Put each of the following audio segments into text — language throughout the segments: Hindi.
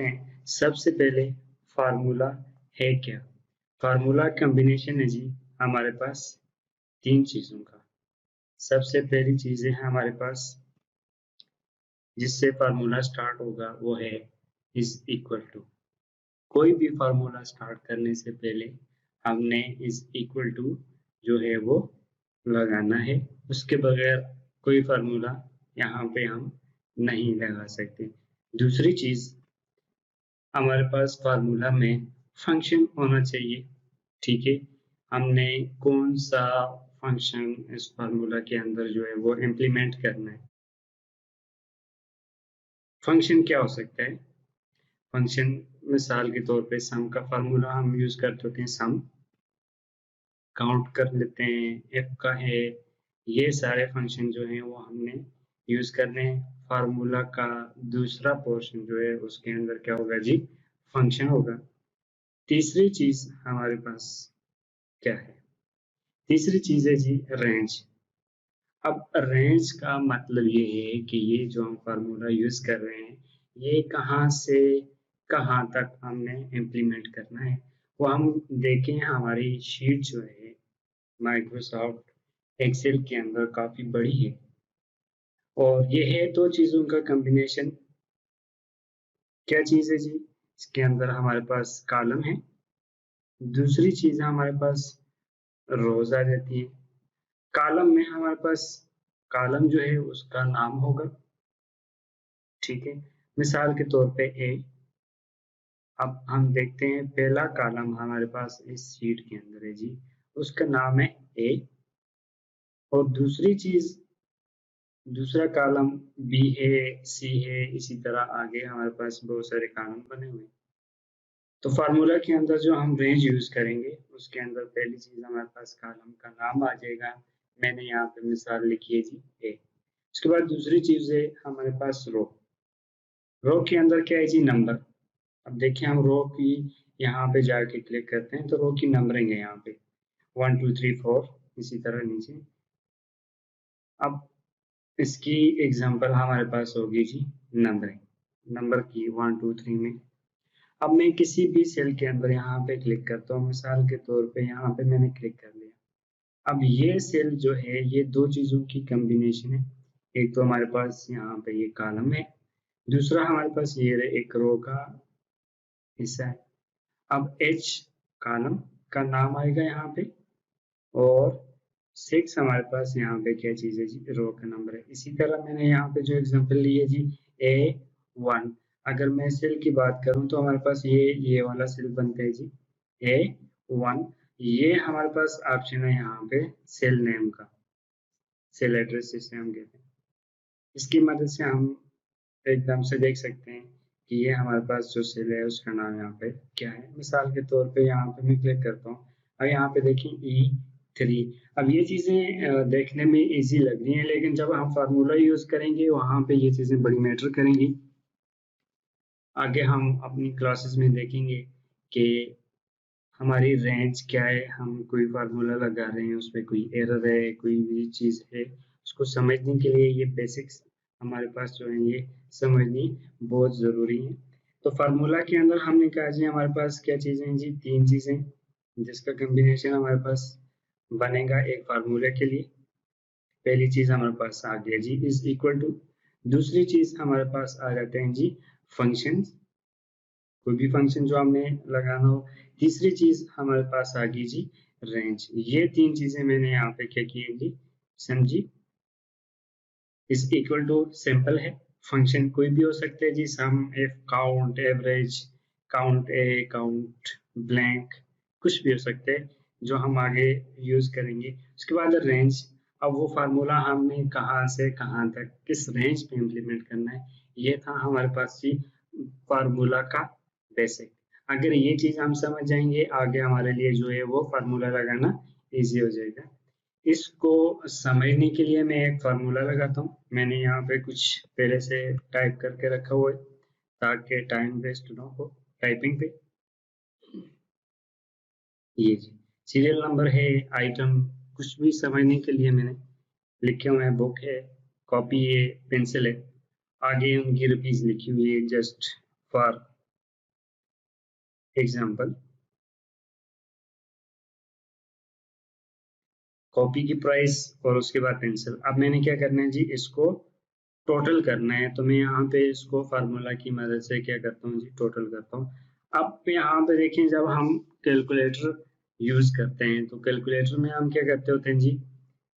समझते हैं। सबसे पहले फार्मूला है क्या। फार्मूला कॉम्बिनेशन है जी हमारे पास तीन चीजों का। सबसे पहली चीज है हमारे पास जिससे फार्मूला स्टार्ट होगा वो है इज इक्वल टू। कोई भी फार्मूला स्टार्ट करने से पहले हमने इज इक्वल टू जो है वो लगाना है। उसके बगैर कोई फार्मूला यहाँ पे हम नहीं लगा सकते। दूसरी चीज हमारे पास फार्मूला में फंक्शन होना चाहिए। ठीक है, हमने कौन सा फंक्शन इस फार्मूला के अंदर जो है वो इम्प्लीमेंट करना है। फंक्शन क्या हो सकता है। फंक्शन मिसाल के तौर पे सम का फार्मूला हम यूज करते होते हैं। सम काउंट कर लेते हैं, एफ का है, ये सारे फंक्शन जो हैं वो हमने यूज करने हैं। फार्मूला का दूसरा पोर्शन जो है उसके अंदर क्या होगा जी, फंक्शन होगा। तीसरी चीज हमारे पास क्या है, तीसरी चीज है जी रेंज। अब रेंज का मतलब ये है कि ये जो हम फार्मूला यूज कर रहे हैं ये कहाँ से कहाँ तक हमने इम्प्लीमेंट करना है। वो हम देखें, हमारी शीट जो है माइक्रोसॉफ्ट एक्सेल के अंदर काफी बड़ी है और ये है दो चीजों का कॉम्बिनेशन। क्या चीज है जी, इसके अंदर हमारे पास कॉलम है, दूसरी चीज हमारे पास रोज आ जाती है। कॉलम में हमारे पास कॉलम जो है उसका नाम होगा। ठीक है, मिसाल के तौर पे ए। अब हम देखते हैं पहला कॉलम हमारे पास इस शीट के अंदर है जी, उसका नाम है ए। और दूसरी चीज दूसरा कॉलम बी है, सी है, इसी तरह आगे हमारे पास बहुत सारे कॉलम बने हुए हैं। तो फार्मूला के अंदर जो हम रेंज यूज करेंगे उसके अंदर पहली चीज हमारे पास कॉलम का नाम आ जाएगा। मैंने यहाँ पे मिसाल लिखी है जी ए। उसके बाद दूसरी चीज है हमारे पास रो। रो के अंदर क्या है जी, नंबर। अब देखिए हम रो की यहाँ पे जाके क्लिक करते हैं तो रो की नंबरिंग है यहाँ पे 1 2 3 4 इसी तरह नीचे। अब इसकी एग्जांपल हमारे पास होगी जी नंबरिंग, नंबर की 1 2 3 में। अब मैं किसी भी सेल के अंदर यहाँ पे क्लिक करता हूँ, मिसाल के तौर पे यहाँ पे मैंने क्लिक कर लिया। अब ये सेल जो है ये दो चीजों की कॉम्बिनेशन है। एक तो हमारे पास यहाँ पे ये कॉलम है, दूसरा हमारे पास ये एक रो का हिस्सा है। अब एच कॉलम का नाम आएगा यहाँ पे और 6 हमारे पास यहाँ पे क्या चीज है जी, रो का नंबर है। इसी तरह मैंने यहाँ पे जो एग्जांपल ली है जी A1। अगर मैं सेल की बात करूं तो हमारे पास ये वाला सेल बनता है जी A1। ये हमारे पास ऑप्शन है यहाँ पे सेल नेम का, सेल एड्रेस जिसे हम कहते हैं। इसकी मदद से हम एकदम से देख सकते हैं कि ये हमारे पास जो सेल है उसका नाम यहाँ पे क्या है। मिसाल के तौर पे यहाँ पे मैं क्लिक करता हूँ और यहाँ पे देखिए E3। अब ये चीजें देखने में इजी लग रही हैं लेकिन जब हम फार्मूला यूज करेंगे वहां पे ये चीजें बड़ी मैटर करेंगी। आगे हम अपनी क्लासेस में देखेंगे कि हमारी रेंज क्या है। हम कोई फार्मूला लगा रहे हैं उसमें कोई एरर है, कोई भी चीज है, उसको समझने के लिए ये बेसिक्स हमारे पास जो है ये समझनी बहुत जरूरी है। तो फार्मूला के अंदर हमने कहा जी हमारे पास क्या चीजें हैं जी, तीन चीजें जिसका कॉम्बिनेशन हमारे पास बनेगा एक फार्मूले के लिए। पहली चीज हमारे पास आ गया जी इज इक्वल टू। दूसरी चीज हमारे पास आ जाते हैं जी फंक्शंस, कोई भी फंक्शन जो हमने लगाना हो। तीसरी चीज हमारे पास आ गई जी रेंज। ये तीन चीजें मैंने यहाँ पे क्या की है जी, समझी। इज इक्वल टू सिंपल है, फंक्शन कोई भी हो सकते हैं जी, सम, एफ, काउंट, एवरेज, काउंट ए, काउंट ब्लैंक, कुछ भी हो सकते हैं जो हम आगे यूज करेंगे। उसके बाद रेंज। अब वो फार्मूला हमने कहाँ से कहाँ तक किस रेंज पे इम्प्लीमेंट करना है, ये था हमारे पास जी फार्मूला का बेसिक। अगर ये चीज हम समझ जाएंगे आगे हमारे लिए जो है वो फार्मूला लगाना इजी हो जाएगा। इसको समझने के लिए मैं एक फार्मूला लगाता हूँ। मैंने यहाँ पे कुछ पहले से टाइप करके रखा हुआ है ताकि टाइम वेस्ट ना हो टाइपिंग पे। ये जी सीरियल नंबर है, आइटम, कुछ भी समझने के लिए मैंने लिखे हुए हैं। बुक है, कॉपी है, पेंसिल है, आगे उनकी रुपीज लिखी हुई है जस्ट फॉर एग्जाम्पल, कॉपी की प्राइस और उसके बाद पेंसिल। अब मैंने क्या करना है जी, इसको टोटल करना है, तो मैं यहाँ पे इसको फार्मूला की मदद से क्या करता हूँ जी, टोटल करता हूँ। अब यहाँ पे देखें, जब हम कैलकुलेटर यूज करते हैं तो कैलकुलेटर में हम क्या करते होते हैं जी,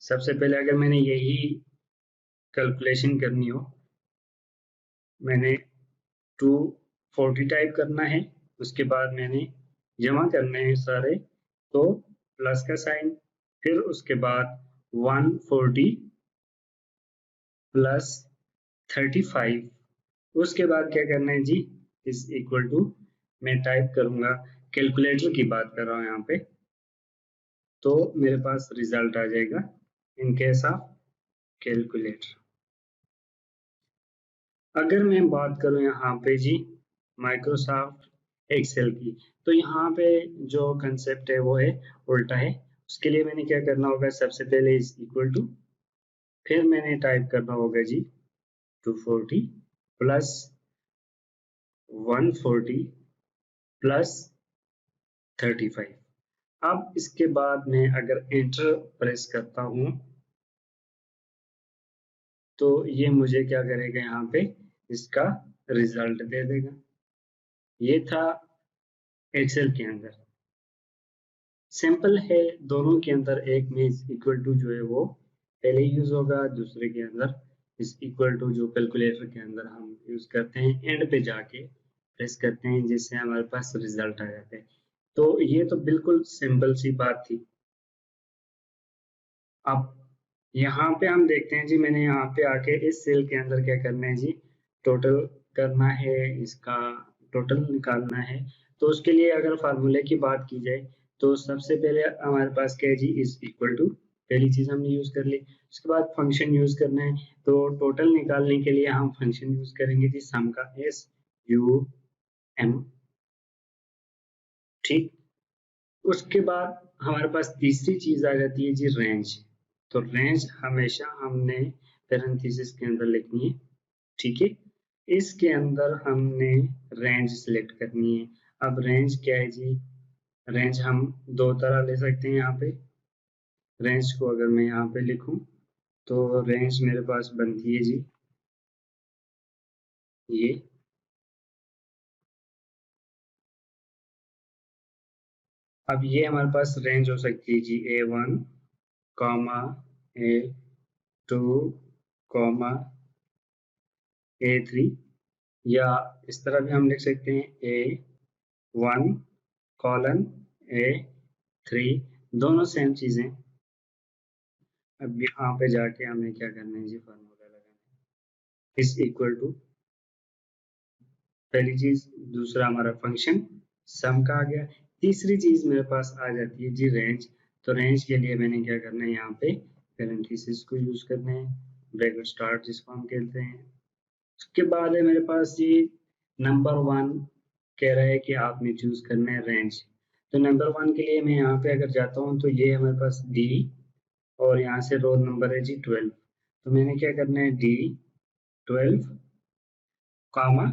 सबसे पहले अगर मैंने यही कैलकुलेशन करनी हो, मैंने 240 टाइप करना है, उसके बाद मैंने जमा करने हैं सारे, तो प्लस का साइन, फिर उसके बाद 140 प्लस 35, उसके बाद क्या करना है जी, इज इक्वल टू, मैं टाइप करूंगा, कैलकुलेटर की बात कर रहा हूँ यहाँ पे, तो मेरे पास रिजल्ट आ जाएगा इन केस ऑफ कैलकुलेटर। अगर मैं बात करूं यहाँ पे जी माइक्रोसॉफ्ट एक्सेल की, तो यहाँ पे जो कंसेप्ट है वो है उल्टा है। उसके लिए मैंने क्या करना होगा, सबसे पहले इज इक्वल टू, फिर मैंने टाइप करना होगा जी 240 प्लस 140 प्लस 35। अब इसके बाद मैं अगर एंटर प्रेस करता हूं, तो ये मुझे क्या करेगा, यहाँ पे इसका रिजल्ट दे देगा। ये था एक्सेल के अंदर, सिंपल है। दोनों के अंदर एक में इज इक्वल टू जो है वो पहले यूज होगा, दूसरे के अंदर इज इक्वल टू जो कैलकुलेटर के अंदर हम यूज करते हैं, एंड पे जाके प्रेस करते हैं, जिससे हमारे पास रिजल्ट आ जाते हैं। तो ये तो बिल्कुल सिंपल सी बात थी। अब यहाँ पे हम देखते हैं जी, मैंने यहाँ पे आके इस सेल के अंदर क्या करना है जी, टोटल करना है, इसका टोटल निकालना है। तो उसके लिए अगर फार्मूले की बात की जाए, तो सबसे पहले हमारे पास क्या है जी, इज इक्वल टू, पहली चीज हमने यूज कर ली। उसके बाद फंक्शन यूज करना है, तो टोटल निकालने के लिए हम फंक्शन यूज करेंगे जी, सम का, एस यू एम, ठीक। उसके बाद हमारे पास तीसरी चीज आ जाती है जी, रेंज। तो रेंज हमेशा हमने पैरेंथेसिस के अंदर लिखनी है, ठीक है। इसके अंदर हमने रेंज सिलेक्ट करनी है। अब रेंज क्या है जी, रेंज हम दो तरह ले सकते हैं यहाँ पे। रेंज को अगर मैं यहाँ पे लिखूं, तो रेंज मेरे पास बनती है जी ये, अब ये हमारे पास रेंज हो सकती है जी A1 comma A2 comma A3, या इस तरह भी हम लिख सकते हैं A1 कॉलन A3, दोनों सेम चीजें। अब यहाँ पे जाके हमें क्या करना है जी, फार्मूला लगाना है, इज इक्वल टू, पहली चीज, दूसरा हमारा फंक्शन सम का आ गया, तीसरी चीज मेरे पास आ जाती है जी रेंज। तो रेंज के लिए मैंने क्या करना है, यहाँ पे पैरेंथेसिस को यूज करना है, ब्रैकेट स्टार्ट जिसको हम कहते हैं। उसके बाद है मेरे पास ये नंबर वन, कह रहा है कि आपने चूज करना है रेंज। तो नंबर वन के लिए मैं यहाँ पे अगर जाता हूँ, तो ये हमारे पास डी, और यहाँ से रोल नंबर है जी 12। तो मैंने क्या करना है, D12 कामा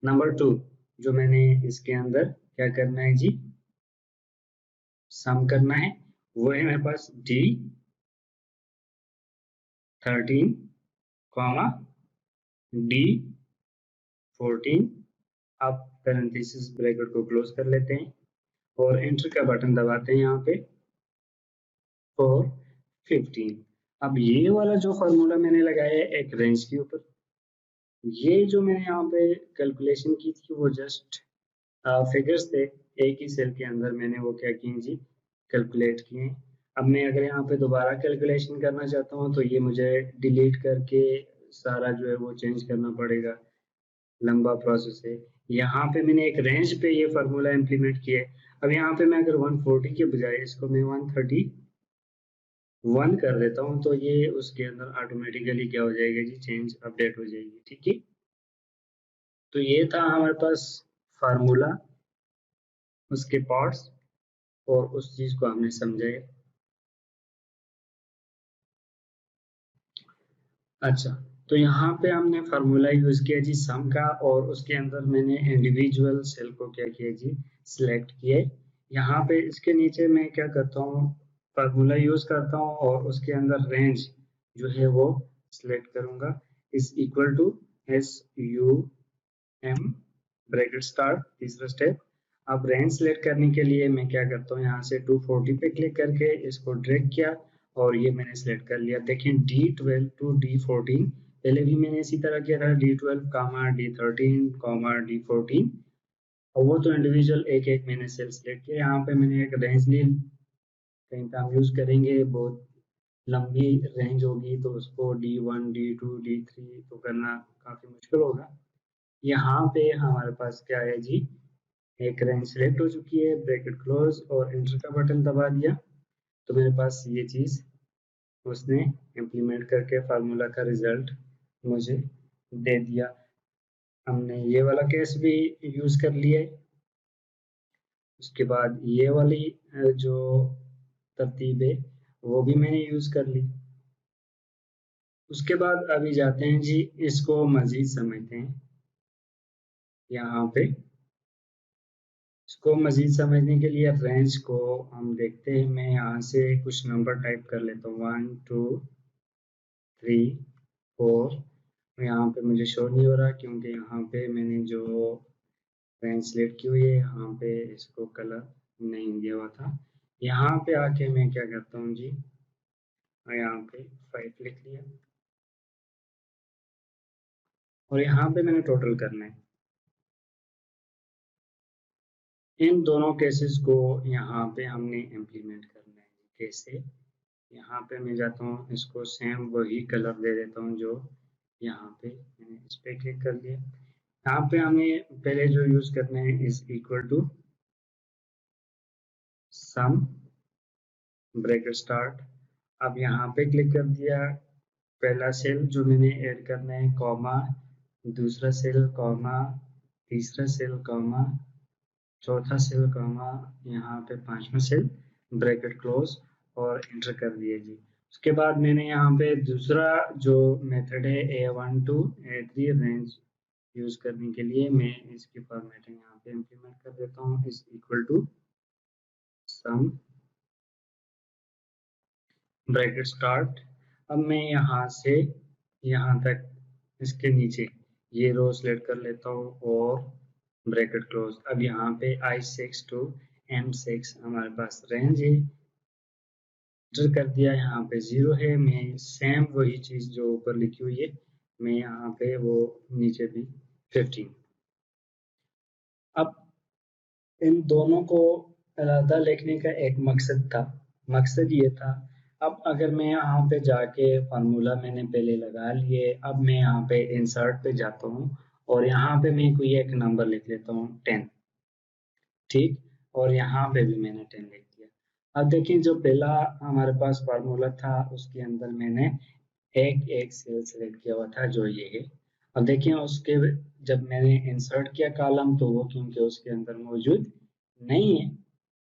नंबर 2, जो मैंने इसके अंदर क्या करना है जी, सम करना है, वो है मेरे पास D13 कामा D14। आप पैरेंथेसिस ब्रैकेट को क्लोज कर लेते हैं और एंटर का बटन दबाते हैं यहाँ पे, और 15। अब ये वाला जो फॉर्मूला मैंने लगाया है एक रेंज के ऊपर, ये जो मैंने यहाँ पे कैलकुलेशन की थी वो जस्ट फिगर्स थे, एक ही सेल के अंदर मैंने वो क्या किए जी, कैलकुलेट किए। अब मैं अगर यहाँ पे दोबारा कैलकुलेशन करना चाहता हूँ, तो ये मुझे डिलीट करके सारा जो है वो चेंज करना पड़ेगा, लंबा प्रोसेस है। यहाँ पे मैंने एक रेंज पे ये फार्मूला इम्प्लीमेंट किया है। अब यहाँ पे मैं अगर 140 के बजाय इसको मैं 131 कर देता हूँ, तो ये उसके अंदर ऑटोमेटिकली क्या हो जाएगा जी, चेंज अपडेट हो जाएगी, ठीक है। तो ये था हमारे पास फार्मूला, उसके पार्ट्स, और उस चीज को हमने समझा है। अच्छा, तो यहाँ पे हमने फार्मूला यूज किया जी सम का, और उसके अंदर मैंने इंडिविजुअल सेल को क्या किया जी, सिलेक्ट किए। यहाँ पे इसके नीचे मैं क्या करता हूँ, फार्मूला यूज करता हूँ और उसके अंदर रेंज जो है वो सिलेक्ट करूंगा, is equal to SUM bracket start, तीसरा स्टेप। अब रेंज सेलेक्ट करने के लिए मैं क्या करता हूँ, यहाँ से 240 पे क्लिक करके इसको ड्रैग किया और ये मैंने सेलेक्ट कर लिया। देखें D12 टू D14 पहले भी मैंने इसी तरह किया था, D12 कामा D13 कामा D14, और वो तो इंडिविजुअल एक एक मैंने सेल सेलेक्ट किया। यहाँ पे मैंने एक रेंज ली, कहीं पे हम यूज करेंगे बहुत लंबी रेंज होगी तो उसको D1 D2 D3 तो करना काफी मुश्किल होगा। यहाँ पे हमारे पास क्या है जी, एक रेंज सिलेक्ट हो चुकी है, ब्रैकेट क्लोज और एंटर का बटन दबा दिया, तो मेरे पास ये चीज उसने इम्प्लीमेंट करके फार्मूला का रिजल्ट मुझे दे दिया। हमने ये वाला केस भी यूज कर लिया है। उसके बाद ये वाली जो तरतीब है वो भी मैंने यूज कर ली। उसके बाद अभी जाते हैं जी, इसको मजीद समझते हैं। यहाँ पे इसको मजीद समझने के लिए रेंज को हम देखते हैं। मैं यहाँ से कुछ नंबर टाइप कर लेता हूँ, 1 2 3 4। यहाँ पे मुझे शो नहीं हो रहा क्योंकि यहाँ पे मैंने जो रेंज सिलेक्ट की हुई है यहाँ पे इसको कलर नहीं दिया हुआ था। यहाँ पे आके मैं क्या करता हूँ जी, यहाँ पे 5 लिख लिया और यहाँ पे मैंने टोटल करना है। इन दोनों केसेस को यहाँ पे हमने इम्प्लीमेंट करना है। कैसे, यहाँ पे मैं जाता हूँ, इसको सेम वही कलर दे देता हूँ जो यहाँ पे मैंने इस पे क्लिक कर दिया। यहाँ पे हमें पहले जो यूज करना है is equal to sum bracket start. अब यहाँ पे क्लिक कर दिया, पहला सेल जो मैंने ऐड करना है कॉमा, दूसरा सेल कॉमा, तीसरा सेल कॉमा, चौथा सेल कॉमा, यहाँ पे पांचवा सेल, ब्रैकेट क्लोज और एंटर कर दिया जी। उसके बाद मैंने यहाँ पे दूसरा जो मेथड है A1 to A3 range use करने के लिए मैं इसकी फॉर्मेटिंग यहाँ पे इम्प्लीमेंट कर देता हूँ, is equal to sum bracket start. अब मैं यहाँ से यहाँ तक इसके नीचे ये रो सिलेक्ट कर लेता हूँ और ब्रैकेट क्लोज। अब यहाँ पे I6 टू M6 हमारे पास रेंज है, एंटर कर दिया। यहाँ पे 0 है, मैं सेम वही चीज जो ऊपर लिखी हुई है मैं यहाँ पे वो नीचे भी 15। अब इन दोनों को अलग लिखने का एक मकसद था, मकसद ये था, अब अगर मैं यहाँ पे जाके फार्मूला मैंने पहले लगा लिए, अब मैं यहाँ पे इंसर्ट पे जाता हूँ और यहाँ पे मैं कोई एक नंबर लिख लेता हूँ 10, ठीक, और यहाँ पे भी मैंने 10 लिख दिया। अब देखिए जो पहला हमारे पास फार्मूला था उसके अंदर मैंने एक एक सेल सेलेक्ट किया हुआ था जो ये है। अब देखिए उसके जब मैंने इंसर्ट किया कॉलम तो वो क्योंकि उसके अंदर मौजूद नहीं है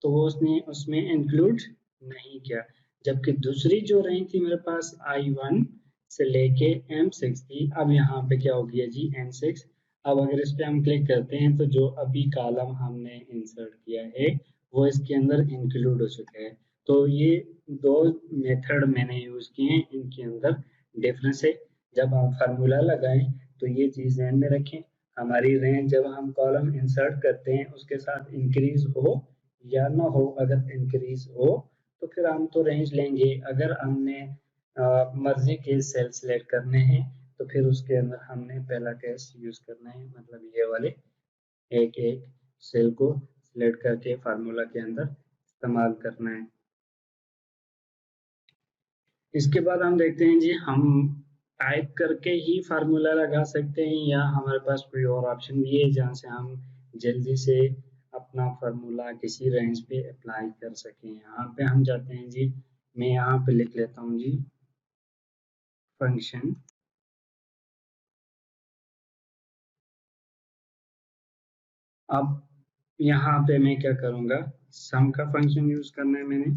तो वो उसने उसमें इंक्लूड नहीं किया। जबकि दूसरी जो रही थी मेरे पास I1 से लेके M6 थी, अब यहाँ पे क्या हो गया जी N6। अब अगर इस पे हम क्लिक करते हैं तो जो अभी कॉलम हमने इंसर्ट किया है वो इसके अंदर इंक्लूड हो चुका है। तो ये दो मेथड मैंने यूज किए हैं, इनके अंदर डिफरेंस है। जब हम फार्मूला लगाएं तो ये चीज ध्यान में रखें, हमारी रेंज जब हम कॉलम इंसर्ट करते हैं उसके साथ इंक्रीज हो या ना हो, अगर इंक्रीज हो तो फिर हम तो रेंज लेंगे, अगर हमने मर्जी के सेल सिलेक्ट करने हैं तो फिर उसके अंदर हमने पहला केस यूज करना है, मतलब ये वाले एक एक सेल को सिलेक्ट करके फार्मूला के अंदर इस्तेमाल करना है। इसके बाद हम देखते हैं जी, हम टाइप करके ही फार्मूला लगा सकते हैं या हमारे पास कोई और ऑप्शन भी है जहाँ से हम जल्दी से अपना फार्मूला किसी रेंज पे अप्लाई कर सकें। यहाँ पे हम जाते हैं जी, मैं यहाँ पे लिख लेता हूँ जी फंक्शन। अब यहाँ पे मैं क्या करूँगा, सम का फंक्शन यूज करना है मैंने,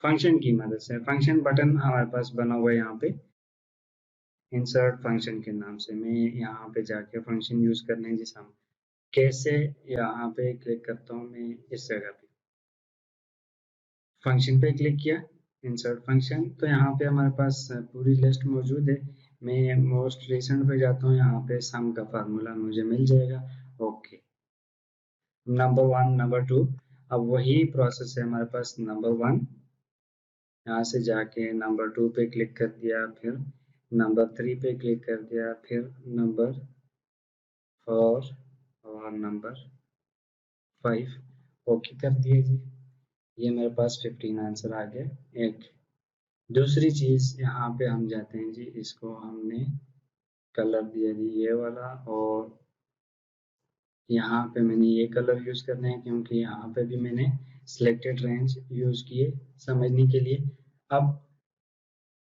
फंक्शन की मदद से, फंक्शन बटन हमारे पास बना हुआ है यहाँ पे। इंसर्ट फंक्शन के नाम से। मैं यहाँ पे जाके फंक्शन यूज करने हैं जिसे हम कैसे, यहाँ पे क्लिक करता हूँ मैं इस जगह पे, फंक्शन पे क्लिक किया, इंसर्ट फंक्शन, तो यहाँ पे हमारे पास पूरी लिस्ट मौजूद है। मैं मोस्ट रिसेंट पे जाता हूँ, यहाँ पे सम का फार्मूला मुझे मिल जाएगा। ओके, नंबर 1 नंबर 2, अब वही प्रोसेस है हमारे पास। नंबर 1 यहाँ से जाके नंबर 2 पे क्लिक कर दिया, फिर नंबर 3 पे क्लिक कर दिया, फिर नंबर 4 और नंबर 5 ओके कर दिए जी। ये मेरे पास 15 आंसर आ गए। एक दूसरी चीज यहाँ पे हम जाते हैं जी, इसको हमने कलर दिया जी ये वाला, और यहाँ पे मैंने ये कलर यूज करने हैं क्योंकि यहाँ पे भी मैंने सिलेक्टेड रेंज यूज किए समझने के लिए। अब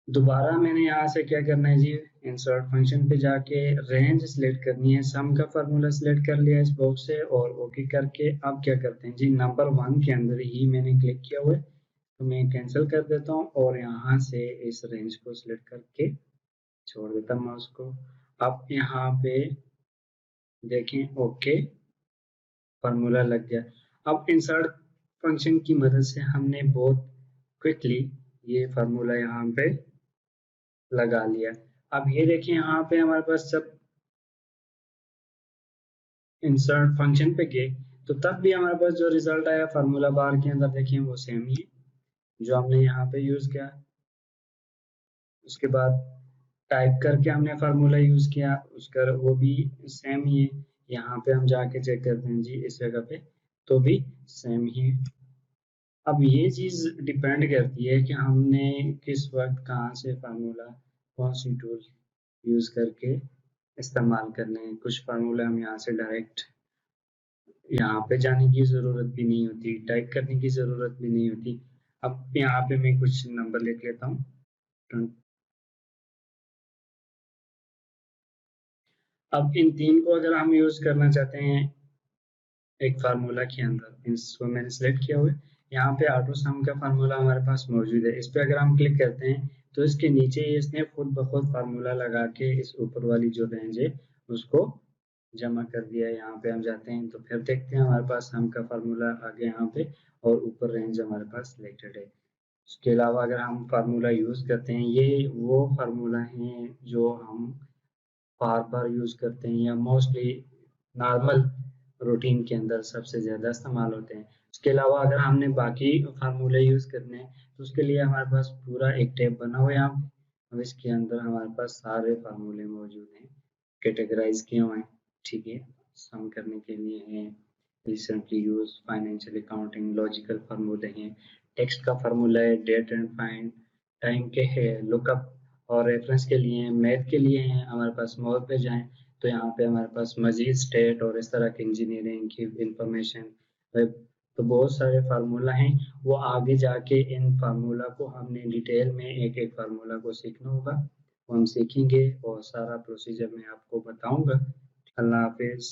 दोबारा मैंने यहाँ से क्या करना है जी, इंसर्ट फंक्शन पे जाके रेंज सिलेक्ट करनी है, सम का फार्मूला सिलेक्ट कर लिया इस बॉक्स से और ओके करके अब क्या करते हैं जी, नंबर 1 के अंदर ही मैंने क्लिक किया हुआ है तो मैं कैंसिल कर देता हूँ और यहाँ से इस रेंज को सिलेक्ट करके छोड़ देता हूँ माउस को। अब यहाँ पे देखें ओके फार्मूला लग गया। अब इंसर्ट फंक्शन की मदद से हमने बहुत क्विकली ये फार्मूला यहाँ पे लगा लिया। अब ये देखिए यहाँ पे हमारे पास जब इंसर्ट फंक्शन पे गए तो तब भी हमारे पास जो रिजल्ट आया फार्मूला बार के अंदर देखिए वो सेम ही है जो हमने यहाँ पे यूज किया। उसके बाद टाइप करके हमने फार्मूला यूज किया उसका, वो भी सेम ही है। यहाँ पे हम जाके चेक करते हैं जी इस जगह पे, तो भी सेम ही है। अब ये चीज डिपेंड करती है कि हमने किस वक्त कहाँ से फार्मूला कौन सी टूल यूज करके इस्तेमाल करने हैं। कुछ फार्मूला हम यहाँ से डायरेक्ट यहाँ पे जाने की जरूरत भी नहीं होती, टाइप करने की जरूरत भी नहीं होती। अब यहाँ पे मैं कुछ नंबर लिख लेता हूँ। अब इन तीन को अगर हम यूज करना चाहते हैं एक फार्मूला के अंदर, इसको मैंने सेलेक्ट किया हुआ है। यहाँ पे ऑटो सम का फार्मूला हमारे पास मौजूद है, इस पे अगर हम क्लिक करते हैं तो इसके नीचे इसने खुद ब खुद फार्मूला लगा के इस ऊपर वाली जो रेंज है उसको जमा कर दिया है। यहाँ पे हम जाते हैं तो फिर देखते हैं हमारे पास सम का फार्मूला आ गया यहाँ पे और ऊपर रेंज हमारे पास सिलेक्टेड है। उसके अलावा अगर हम फार्मूला यूज करते हैं, ये वो फार्मूला है जो हम बार बार यूज करते हैं या मोस्टली नॉर्मल रूटीन के अंदर सबसे ज़्यादा इस्तेमाल होते हैं। उसके अलावा अगर हमने बाकी फार्मूले यूज़ करने हैं तो उसके लिए हमारे पास पूरा एक टैब बना हुआ है यहाँ पे। अब इसके अंदर हमारे पास सारे फार्मूले मौजूद हैं, कैटेगराइज किए हुए हैं। ठीक है, सम करने के लिए हैं, recently use, financial accounting, logical फार्मूले हैं, टेक्स्ट का फार्मूला है, डेट एंड फाइंड, टाइम के है, लुकअप और रेफरेंस के लिए हैं, मैथ के लिए हैं। हमारे पास मोर पे जाएं तो यहाँ पे हमारे पास मजीद स्टेट और इस तरह की इंजीनियरिंग की इंफॉर्मेशन वेब, तो बहुत सारे फार्मूला हैं। वो आगे जाके इन फार्मूला को हमने डिटेल में एक एक फार्मूला को सीखना होगा, वो हम सीखेंगे और सारा प्रोसीजर मैं आपको बताऊंगा। अल्लाह हाफिज।